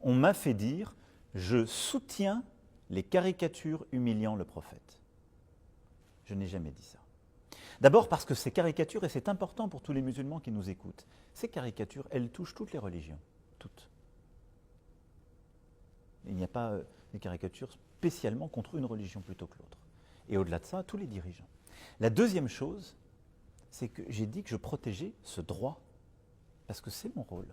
on m'a fait dire « je soutiens les caricatures humiliant le prophète ». Je n'ai jamais dit ça. D'abord parce que ces caricatures, et c'est important pour tous les musulmans qui nous écoutent, ces caricatures, elles touchent toutes les religions, toutes. Il n'y a pas des caricatures spécialement contre une religion plutôt que l'autre. Et au-delà de ça, tous les dirigeants. La deuxième chose, c'est que j'ai dit que je protégeais ce droit, parce que c'est mon rôle.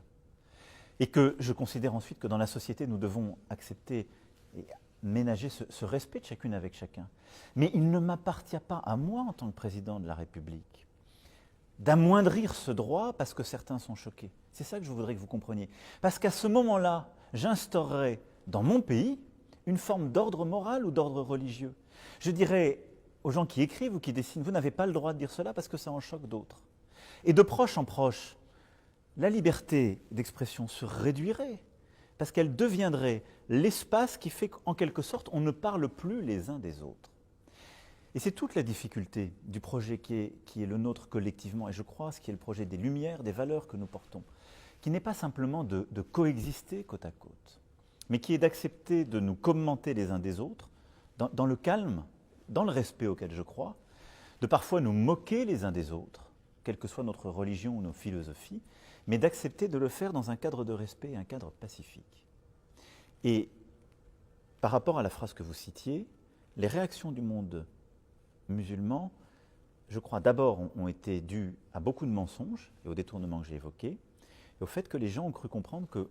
Et que je considère ensuite que dans la société, nous devons accepter et ménager ce respect de chacune avec chacun. Mais il ne m'appartient pas à moi, en tant que président de la République, d'amoindrir ce droit parce que certains sont choqués. C'est ça que je voudrais que vous compreniez. Parce qu'à ce moment-là, j'instaurerai dans mon pays une forme d'ordre moral ou d'ordre religieux. Je dirais aux gens qui écrivent ou qui dessinent, vous n'avez pas le droit de dire cela parce que ça en choque d'autres. Et de proche en proche, la liberté d'expression se réduirait parce qu'elle deviendrait l'espace qui fait qu'en quelque sorte, on ne parle plus les uns des autres. Et c'est toute la difficulté du projet qui est le nôtre collectivement, et je crois ce qui est le projet des Lumières, des valeurs que nous portons, qui n'est pas simplement de coexister côte à côte, mais qui est d'accepter de nous commenter les uns des autres, dans le calme, dans le respect auquel je crois, de parfois nous moquer les uns des autres, quelle que soit notre religion ou nos philosophies, mais d'accepter de le faire dans un cadre de respect et un cadre pacifique. Et par rapport à la phrase que vous citiez, les réactions du monde musulman, je crois d'abord ont été dues à beaucoup de mensonges et aux détournements que j'ai évoqués, et au fait que les gens ont cru comprendre que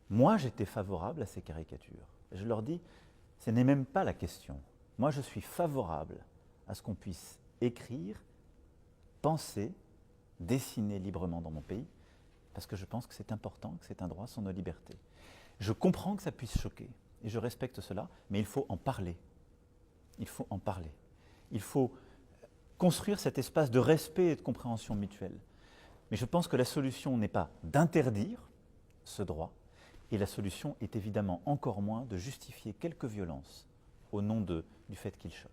moi j'étais favorable à ces caricatures. Et je leur dis, ce n'est même pas la question. Moi je suis favorable à ce qu'on puisse écrire, penser, dessiner librement dans mon pays, parce que je pense que c'est important, que c'est un droit, sont nos libertés. Je comprends que ça puisse choquer, et je respecte cela, mais il faut en parler. Il faut en parler. Il faut construire cet espace de respect et de compréhension mutuelle. Mais je pense que la solution n'est pas d'interdire ce droit, et la solution est évidemment encore moins de justifier quelque violence au nom du fait qu'il choque.